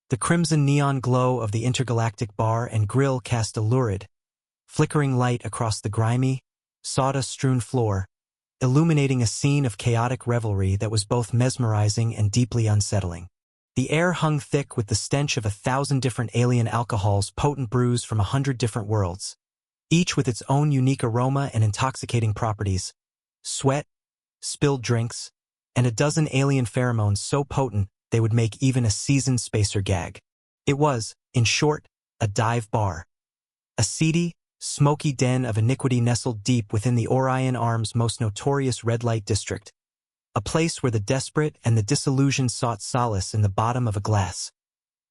The crimson neon glow of the intergalactic bar and grill cast a lurid, flickering light across the grimy, sawdust-strewn floor, illuminating a scene of chaotic revelry that was both mesmerizing and deeply unsettling. The air hung thick with the stench of 1,000 different alien alcohols, potent brews from 100 different worlds, each with its own unique aroma and intoxicating properties. Sweat, spilled drinks, and a dozen alien pheromones so potent they would make even a seasoned spacer gag. It was, in short, a dive bar. A seedy, smoky den of iniquity nestled deep within the Orion Arm's most notorious red light district. A place where the desperate and the disillusioned sought solace in the bottom of a glass.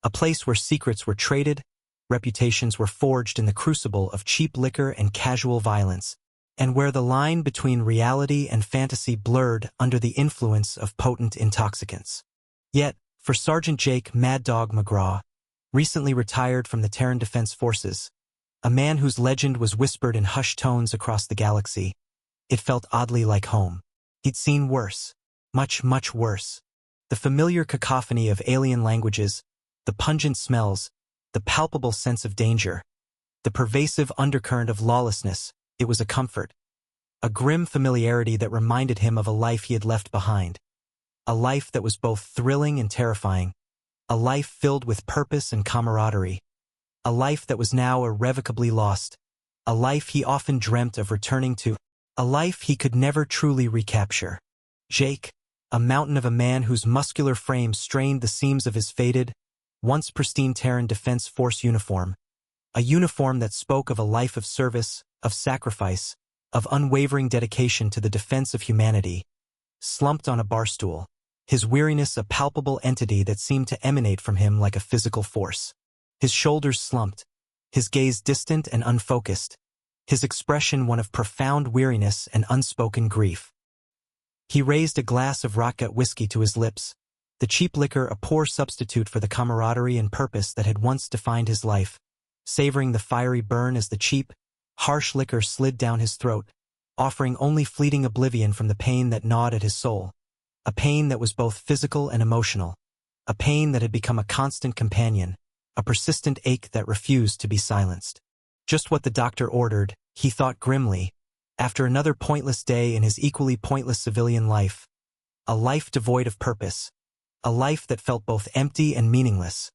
A place where secrets were traded, reputations were forged in the crucible of cheap liquor and casual violence, and where the line between reality and fantasy blurred under the influence of potent intoxicants. Yet, for Sergeant Jake Mad Dog McGraw, recently retired from the Terran Defense Forces, a man whose legend was whispered in hushed tones across the galaxy, it felt oddly like home. He'd seen worse, much, much worse. The familiar cacophony of alien languages, the pungent smells, the palpable sense of danger, the pervasive undercurrent of lawlessness, it was a comfort. A grim familiarity that reminded him of a life he had left behind. A life that was both thrilling and terrifying. A life filled with purpose and camaraderie. A life that was now irrevocably lost. A life he often dreamt of returning to. A life he could never truly recapture. Jake, a mountain of a man whose muscular frame strained the seams of his faded, once pristine Terran Defense Force uniform. A uniform that spoke of a life of service, of sacrifice, of unwavering dedication to the defense of humanity. Slumped on a barstool, his weariness a palpable entity that seemed to emanate from him like a physical force. His shoulders slumped, his gaze distant and unfocused, his expression one of profound weariness and unspoken grief. He raised a glass of rotgut whiskey to his lips, the cheap liquor a poor substitute for the camaraderie and purpose that had once defined his life, savoring the fiery burn as the cheap, harsh liquor slid down his throat, offering only fleeting oblivion from the pain that gnawed at his soul, a pain that was both physical and emotional, a pain that had become a constant companion, a persistent ache that refused to be silenced. Just what the doctor ordered, he thought grimly, after another pointless day in his equally pointless civilian life. A life devoid of purpose. A life that felt both empty and meaningless.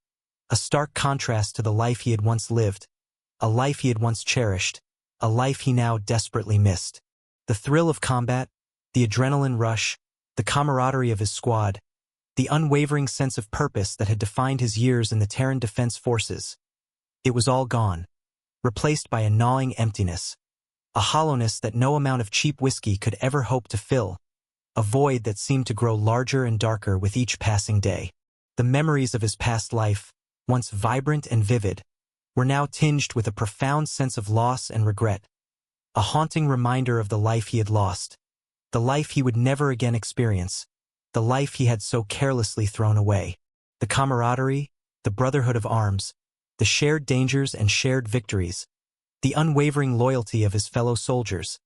A stark contrast to the life he had once lived. A life he had once cherished. A life he now desperately missed. The thrill of combat, the adrenaline rush, the camaraderie of his squad, the unwavering sense of purpose that had defined his years in the Terran Defense Forces. It was all gone, replaced by a gnawing emptiness, a hollowness that no amount of cheap whiskey could ever hope to fill, a void that seemed to grow larger and darker with each passing day. The memories of his past life, once vibrant and vivid, were now tinged with a profound sense of loss and regret, a haunting reminder of the life he had lost, the life he would never again experience, the life he had so carelessly thrown away. The camaraderie, the brotherhood of arms, the shared dangers and shared victories, the unwavering loyalty of his fellow soldiers.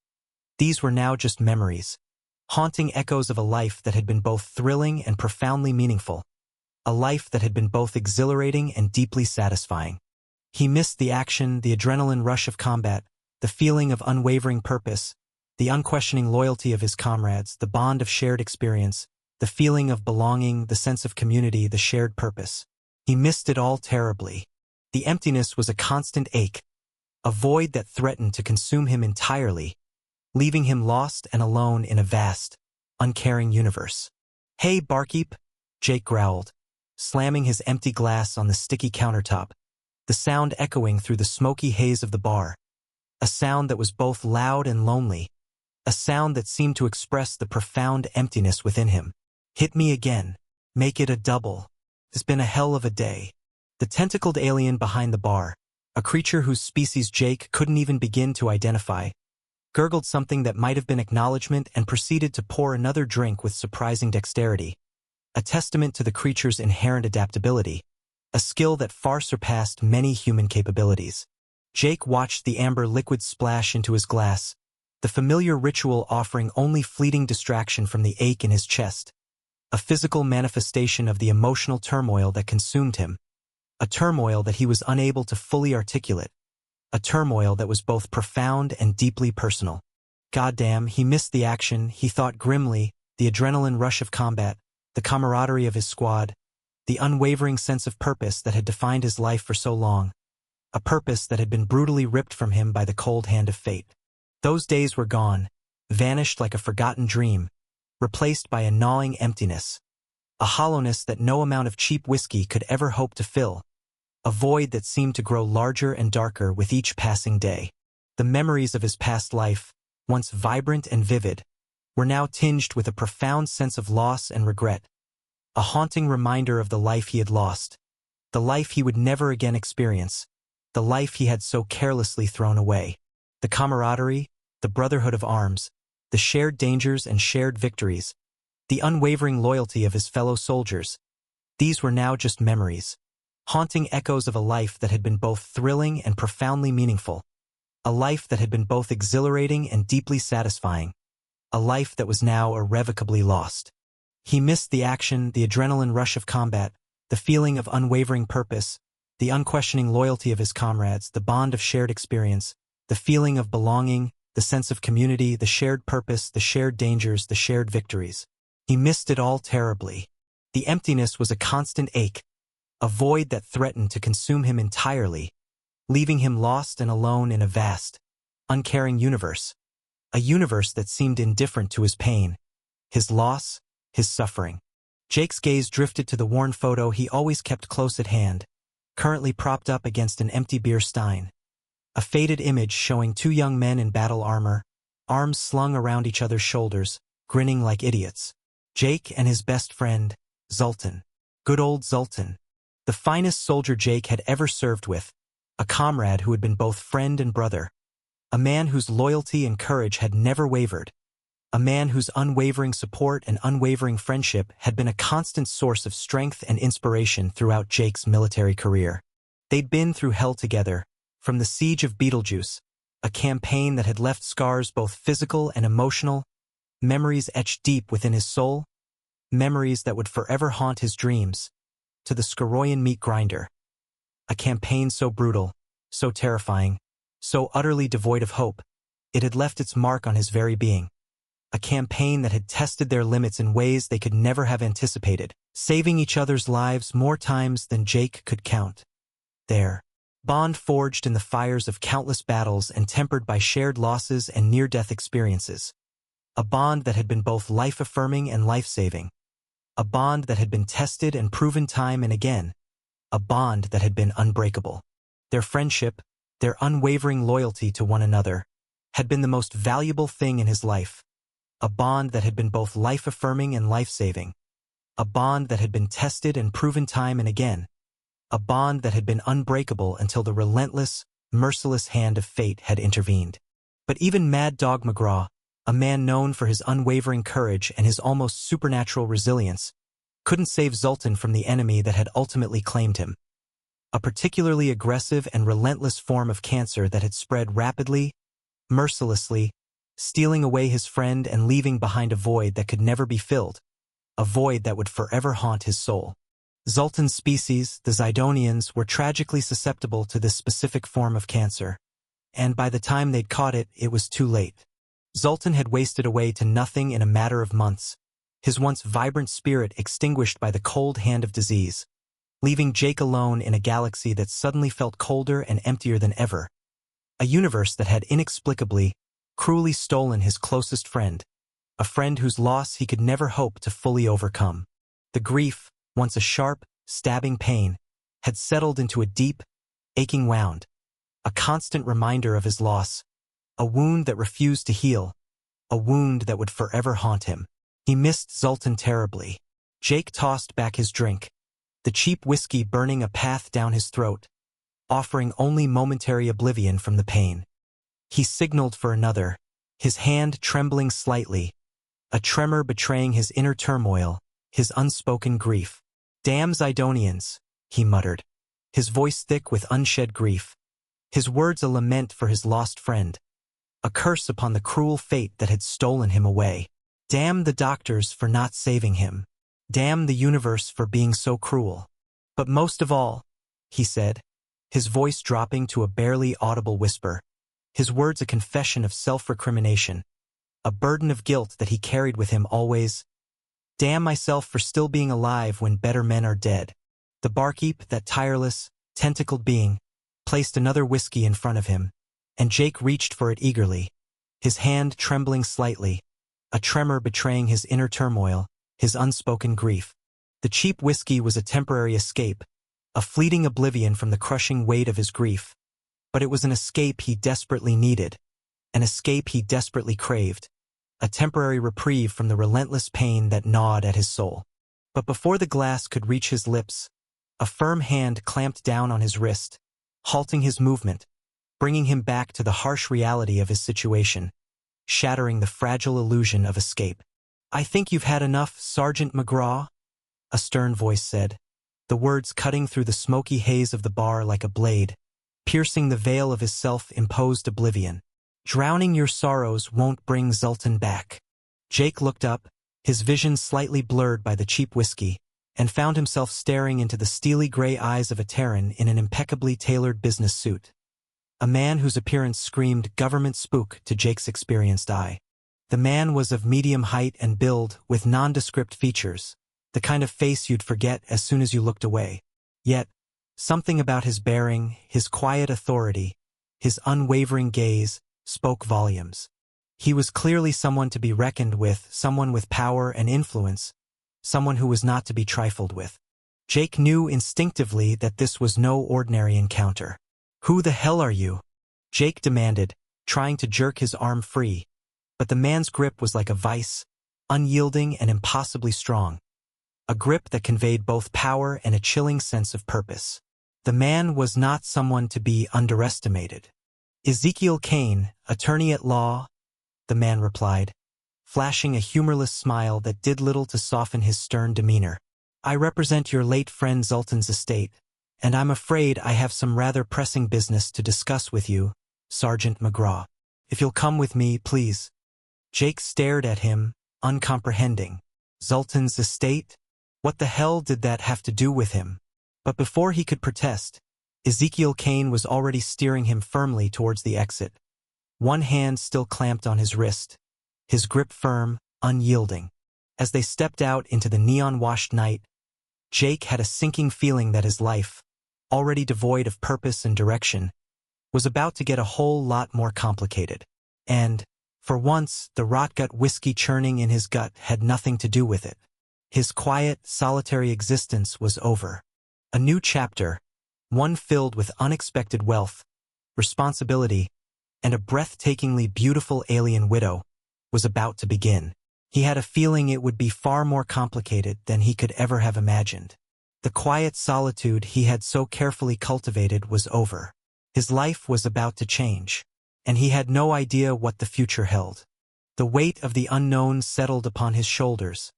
These were now just memories, haunting echoes of a life that had been both thrilling and profoundly meaningful, a life that had been both exhilarating and deeply satisfying. He missed the action, the adrenaline rush of combat, the feeling of unwavering purpose, the unquestioning loyalty of his comrades, the bond of shared experience, the feeling of belonging, the sense of community, the shared purpose. He missed it all terribly. The emptiness was a constant ache, a void that threatened to consume him entirely, leaving him lost and alone in a vast, uncaring universe. "Hey, barkeep," Jake growled, slamming his empty glass on the sticky countertop, the sound echoing through the smoky haze of the bar. A sound that was both loud and lonely, a sound that seemed to express the profound emptiness within him. "Hit me again. Make it a double. It's been a hell of a day." The tentacled alien behind the bar, a creature whose species Jake couldn't even begin to identify, gurgled something that might have been acknowledgement and proceeded to pour another drink with surprising dexterity, a testament to the creature's inherent adaptability, a skill that far surpassed many human capabilities. Jake watched the amber liquid splash into his glass, the familiar ritual offering only fleeting distraction from the ache in his chest, a physical manifestation of the emotional turmoil that consumed him. a turmoil that he was unable to fully articulate, a turmoil that was both profound and deeply personal. Goddamn, he missed the action, he thought grimly, the adrenaline rush of combat, the camaraderie of his squad, the unwavering sense of purpose that had defined his life for so long, a purpose that had been brutally ripped from him by the cold hand of fate. Those days were gone, vanished like a forgotten dream, replaced by a gnawing emptiness, a hollowness that no amount of cheap whiskey could ever hope to fill, a void that seemed to grow larger and darker with each passing day. The memories of his past life, once vibrant and vivid, were now tinged with a profound sense of loss and regret, a haunting reminder of the life he had lost, the life he would never again experience, the life he had so carelessly thrown away. The camaraderie, the brotherhood of arms, the shared dangers and shared victories, the unwavering loyalty of his fellow soldiers, these were now just memories, haunting echoes of a life that had been both thrilling and profoundly meaningful, a life that had been both exhilarating and deeply satisfying, a life that was now irrevocably lost. He missed the action, the adrenaline rush of combat, the feeling of unwavering purpose, the unquestioning loyalty of his comrades, the bond of shared experience, the feeling of belonging, the sense of community, the shared purpose, the shared dangers, the shared victories. He missed it all terribly. The emptiness was a constant ache, a void that threatened to consume him entirely, leaving him lost and alone in a vast, uncaring universe, a universe that seemed indifferent to his pain, his loss, his suffering. Jake's gaze drifted to the worn photo he always kept close at hand, currently propped up against an empty beer stein. A faded image showing two young men in battle armor, arms slung around each other's shoulders, grinning like idiots. Jake and his best friend, Zoltan. Good old Zoltan. The finest soldier Jake had ever served with, a comrade who had been both friend and brother, a man whose loyalty and courage had never wavered, a man whose unwavering support and unwavering friendship had been a constant source of strength and inspiration throughout Jake's military career. They'd been through hell together, from the siege of Beetlejuice, a campaign that had left scars both physical and emotional, memories etched deep within his soul, memories that would forever haunt his dreams, to the Skoroyan meat grinder. A campaign so brutal, so terrifying, so utterly devoid of hope, it had left its mark on his very being. A campaign that had tested their limits in ways they could never have anticipated, saving each other's lives more times than Jake could count. Their bond forged in the fires of countless battles and tempered by shared losses and near-death experiences. A bond that had been both life-affirming and life-saving. A bond that had been tested and proven time and again. A bond that had been unbreakable. Their friendship, their unwavering loyalty to one another, had been the most valuable thing in his life. A bond that had been both life-affirming and life-saving. A bond that had been tested and proven time and again. A bond that had been unbreakable until the relentless, merciless hand of fate had intervened. But even Mad Dog McGraw, a man known for his unwavering courage and his almost supernatural resilience, couldn't save Zoltan from the enemy that had ultimately claimed him. A particularly aggressive and relentless form of cancer that had spread rapidly, mercilessly, stealing away his friend and leaving behind a void that could never be filled, a void that would forever haunt his soul. Zoltan's species, the Zidonians, were tragically susceptible to this specific form of cancer, and by the time they'd caught it, it was too late. Zoltan had wasted away to nothing in a matter of months, his once vibrant spirit extinguished by the cold hand of disease, leaving Jake alone in a galaxy that suddenly felt colder and emptier than ever, a universe that had inexplicably, cruelly stolen his closest friend, a friend whose loss he could never hope to fully overcome. The grief, once a sharp, stabbing pain, had settled into a deep, aching wound, a constant reminder of his loss, a wound that refused to heal, a wound that would forever haunt him. He missed Zoltan terribly. Jake tossed back his drink, the cheap whiskey burning a path down his throat, offering only momentary oblivion from the pain. He signaled for another, his hand trembling slightly, a tremor betraying his inner turmoil, his unspoken grief. "Damn Zidonians," he muttered, his voice thick with unshed grief, his words a lament for his lost friend, a curse upon the cruel fate that had stolen him away. Damn the doctors for not saving him. Damn the universe for being so cruel. But most of all, he said, his voice dropping to a barely audible whisper, his words a confession of self-recrimination, a burden of guilt that he carried with him always. Damn myself for still being alive when better men are dead. The barkeep, that tireless, tentacled being, placed another whiskey in front of him, and Jake reached for it eagerly, his hand trembling slightly, a tremor betraying his inner turmoil, his unspoken grief. The cheap whiskey was a temporary escape, a fleeting oblivion from the crushing weight of his grief. But it was an escape he desperately needed, an escape he desperately craved, a temporary reprieve from the relentless pain that gnawed at his soul. But before the glass could reach his lips, a firm hand clamped down on his wrist, halting his movement, bringing him back to the harsh reality of his situation, shattering the fragile illusion of escape. "I think you've had enough, Sergeant McGraw," a stern voice said, the words cutting through the smoky haze of the bar like a blade, piercing the veil of his self-imposed oblivion. "Drowning your sorrows won't bring Zoltan back." Jake looked up, his vision slightly blurred by the cheap whiskey, and found himself staring into the steely gray eyes of a Terran in an impeccably tailored business suit. A man whose appearance screamed government spook to Jake's experienced eye. The man was of medium height and build, with nondescript features, the kind of face you'd forget as soon as you looked away. Yet, something about his bearing, his quiet authority, his unwavering gaze, spoke volumes. He was clearly someone to be reckoned with, someone with power and influence, someone who was not to be trifled with. Jake knew instinctively that this was no ordinary encounter. "Who the hell are you?" Jake demanded, trying to jerk his arm free, but the man's grip was like a vice, unyielding and impossibly strong. A grip that conveyed both power and a chilling sense of purpose. The man was not someone to be underestimated. "Ezekiel Kane, attorney at law," the man replied, flashing a humorless smile that did little to soften his stern demeanor. "I represent your late friend Zoltan's estate, and I'm afraid I have some rather pressing business to discuss with you, Sergeant McGraw. If you'll come with me, please." Jake stared at him, uncomprehending. Zoltan's estate? What the hell did that have to do with him? But before he could protest, Ezekiel Kane was already steering him firmly towards the exit, one hand still clamped on his wrist, his grip firm, unyielding. As they stepped out into the neon-washed night, Jake had a sinking feeling that his life, already devoid of purpose and direction, was about to get a whole lot more complicated. And, for once, the rotgut whiskey churning in his gut had nothing to do with it. His quiet, solitary existence was over. A new chapter, one filled with unexpected wealth, responsibility, and a breathtakingly beautiful alien widow, was about to begin. He had a feeling it would be far more complicated than he could ever have imagined. The quiet solitude he had so carefully cultivated was over. His life was about to change, and he had no idea what the future held. The weight of the unknown settled upon his shoulders,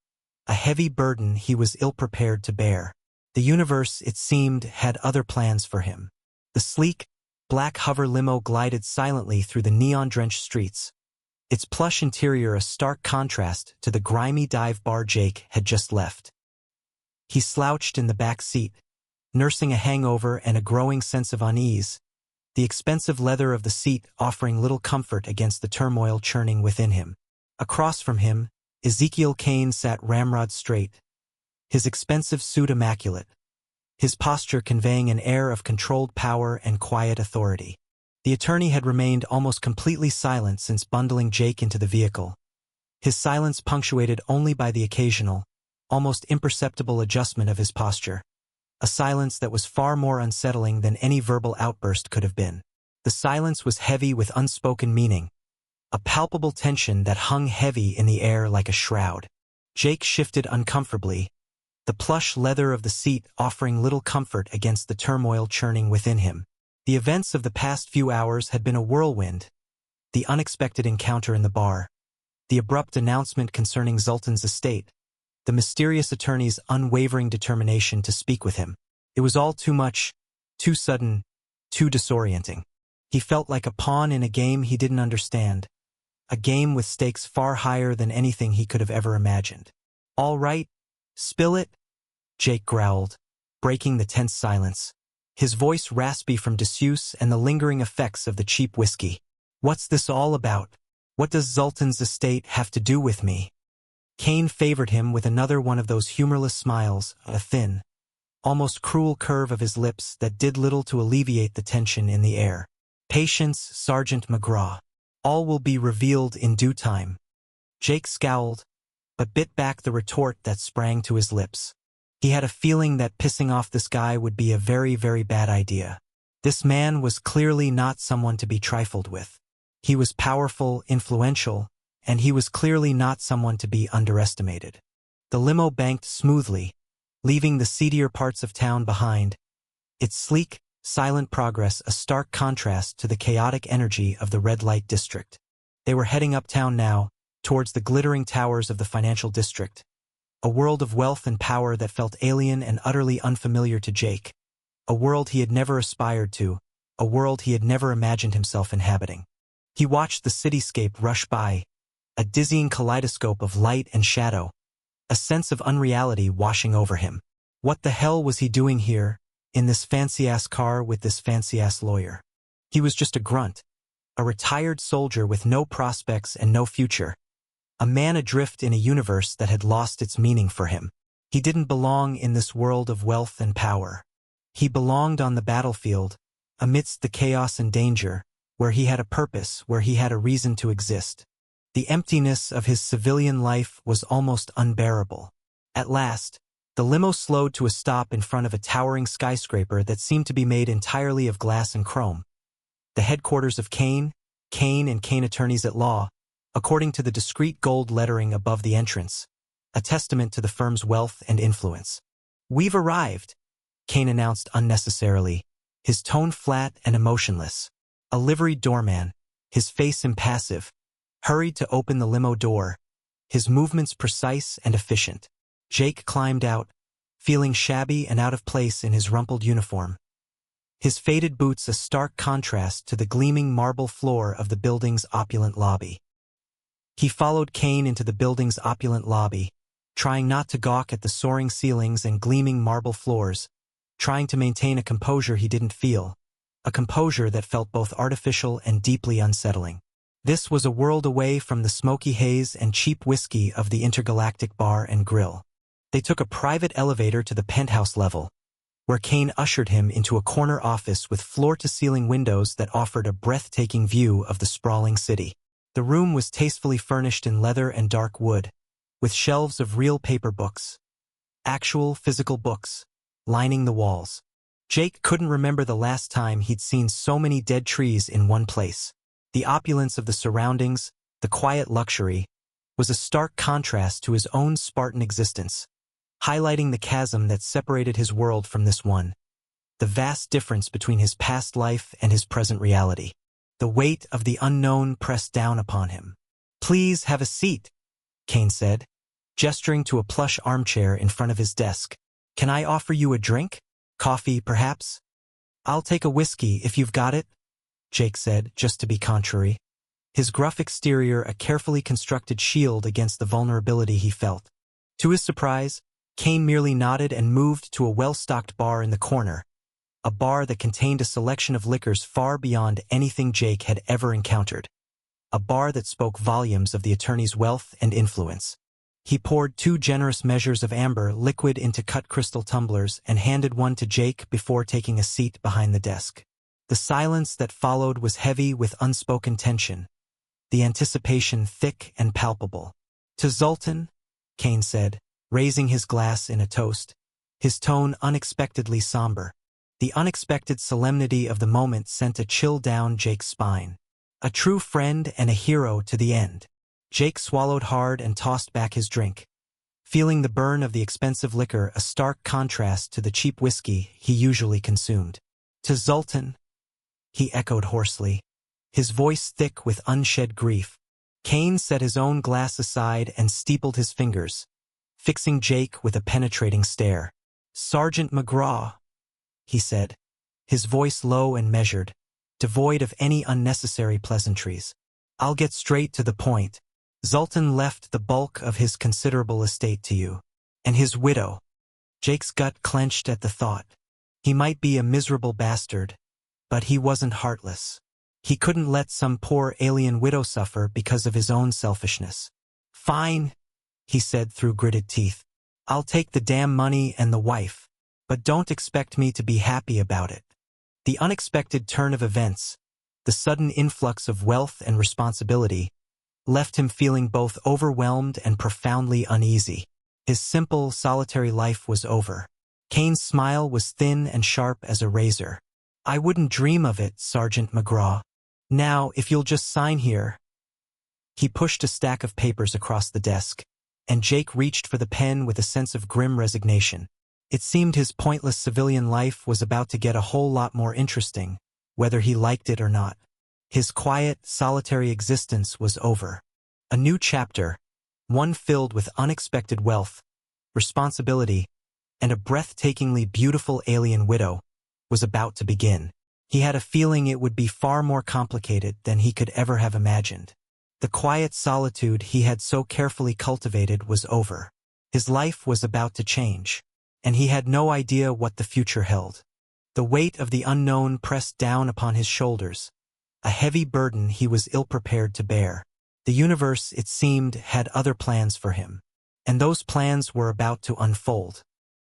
a heavy burden he was ill-prepared to bear. The universe, it seemed, had other plans for him. The sleek, black hover limo glided silently through the neon-drenched streets, its plush interior a stark contrast to the grimy dive bar Jake had just left. He slouched in the back seat, nursing a hangover and a growing sense of unease, the expensive leather of the seat offering little comfort against the turmoil churning within him. Across from him, Ezekiel Kane sat ramrod straight, his expensive suit immaculate, his posture conveying an air of controlled power and quiet authority. The attorney had remained almost completely silent since bundling Jake into the vehicle, his silence punctuated only by the occasional, almost imperceptible adjustment of his posture, a silence that was far more unsettling than any verbal outburst could have been. The silence was heavy with unspoken meaning, a palpable tension that hung heavy in the air like a shroud. Jake shifted uncomfortably, the plush leather of the seat offering little comfort against the turmoil churning within him. The events of the past few hours had been a whirlwind, the unexpected encounter in the bar, the abrupt announcement concerning Zoltan's estate, the mysterious attorney's unwavering determination to speak with him. It was all too much, too sudden, too disorienting. He felt like a pawn in a game he didn't understand, a game with stakes far higher than anything he could have ever imagined. "All right, spill it," Jake growled, breaking the tense silence. his voice raspy from disuse and the lingering effects of the cheap whiskey. "What's this all about? What does Zoltan's estate have to do with me?" Kane favored him with another one of those humorless smiles, a thin, almost cruel curve of his lips that did little to alleviate the tension in the air. "Patience, Sergeant McGraw. All will be revealed in due time." Jake scowled, but bit back the retort that sprang to his lips. He had a feeling that pissing off this guy would be a very, very bad idea. This man was clearly not someone to be trifled with. He was powerful, influential, and he was clearly not someone to be underestimated. The limo banked smoothly, leaving the seedier parts of town behind, its sleek, silent progress a stark contrast to the chaotic energy of the red light district. They were heading uptown now, towards the glittering towers of the financial district, a world of wealth and power that felt alien and utterly unfamiliar to Jake, a world he had never aspired to, a world he had never imagined himself inhabiting. He watched the cityscape rush by, a dizzying kaleidoscope of light and shadow, a sense of unreality washing over him. What the hell was he doing here, in this fancy-ass car with this fancy-ass lawyer? He was just a grunt, a retired soldier with no prospects and no future, a man adrift in a universe that had lost its meaning for him. He didn't belong in this world of wealth and power. He belonged on the battlefield, amidst the chaos and danger, where he had a purpose, where he had a reason to exist. The emptiness of his civilian life was almost unbearable. At last, the limo slowed to a stop in front of a towering skyscraper that seemed to be made entirely of glass and chrome. The headquarters of Kane and Kane Attorneys at Law, according to the discreet gold lettering above the entrance, a testament to the firm's wealth and influence. "We've arrived," Kane announced unnecessarily, his tone flat and emotionless. A liveried doorman, his face impassive, hurried to open the limo door, his movements precise and efficient. Jake climbed out, feeling shabby and out of place in his rumpled uniform, his faded boots a stark contrast to the gleaming marble floor of the building's opulent lobby. He followed Kane into the building's opulent lobby, trying not to gawk at the soaring ceilings and gleaming marble floors, trying to maintain a composure he didn't feel, a composure that felt both artificial and deeply unsettling. This was a world away from the smoky haze and cheap whiskey of the intergalactic bar and grill. They took a private elevator to the penthouse level, where Kane ushered him into a corner office with floor-to-ceiling windows that offered a breathtaking view of the sprawling city. The room was tastefully furnished in leather and dark wood, with shelves of real paper books, actual physical books, lining the walls. Jake couldn't remember the last time he'd seen so many dead trees in one place. The opulence of the surroundings, the quiet luxury, was a stark contrast to his own Spartan existence, highlighting the chasm that separated his world from this one, the vast difference between his past life and his present reality. The weight of the unknown pressed down upon him. "Please have a seat," Kane said, gesturing to a plush armchair in front of his desk. "Can I offer you a drink? Coffee, perhaps?" "I'll take a whiskey if you've got it," Jake said, just to be contrary, his gruff exterior a carefully constructed shield against the vulnerability he felt. To his surprise, Kane merely nodded and moved to a well-stocked bar in the corner, a bar that contained a selection of liquors far beyond anything Jake had ever encountered, a bar that spoke volumes of the attorney's wealth and influence. He poured 2 generous measures of amber liquid into cut crystal tumblers and handed one to Jake before taking a seat behind the desk. The silence that followed was heavy with unspoken tension, the anticipation thick and palpable. "To Zoltan," Kane said, raising his glass in a toast, his tone unexpectedly somber. The unexpected solemnity of the moment sent a chill down Jake's spine. A true friend and a hero to the end. Jake swallowed hard and tossed back his drink, feeling the burn of the expensive liquor a stark contrast to the cheap whiskey he usually consumed. "To Zoltan," he echoed hoarsely, his voice thick with unshed grief. Kane set his own glass aside and steepled his fingers, fixing Jake with a penetrating stare. "Sergeant McGraw," he said, his voice low and measured, devoid of any unnecessary pleasantries. "I'll get straight to the point. Zoltan left the bulk of his considerable estate to you. And his widow." Jake's gut clenched at the thought. He might be a miserable bastard, but he wasn't heartless. He couldn't let some poor alien widow suffer because of his own selfishness. "Fine," he said through gritted teeth. "I'll take the damn money and the wife, but don't expect me to be happy about it." The unexpected turn of events, the sudden influx of wealth and responsibility, left him feeling both overwhelmed and profoundly uneasy. His simple, solitary life was over. Kane's smile was thin and sharp as a razor. "I wouldn't dream of it, Sergeant McGraw. Now, if you'll just sign here." He pushed a stack of papers across the desk, and Jake reached for the pen with a sense of grim resignation. It seemed his pointless civilian life was about to get a whole lot more interesting, whether he liked it or not. His quiet, solitary existence was over. A new chapter, one filled with unexpected wealth, responsibility, and a breathtakingly beautiful alien widow, was about to begin. He had a feeling it would be far more complicated than he could ever have imagined. The quiet solitude he had so carefully cultivated was over. His life was about to change, and he had no idea what the future held. The weight of the unknown pressed down upon his shoulders, a heavy burden he was ill-prepared to bear. The universe, it seemed, had other plans for him, and those plans were about to unfold.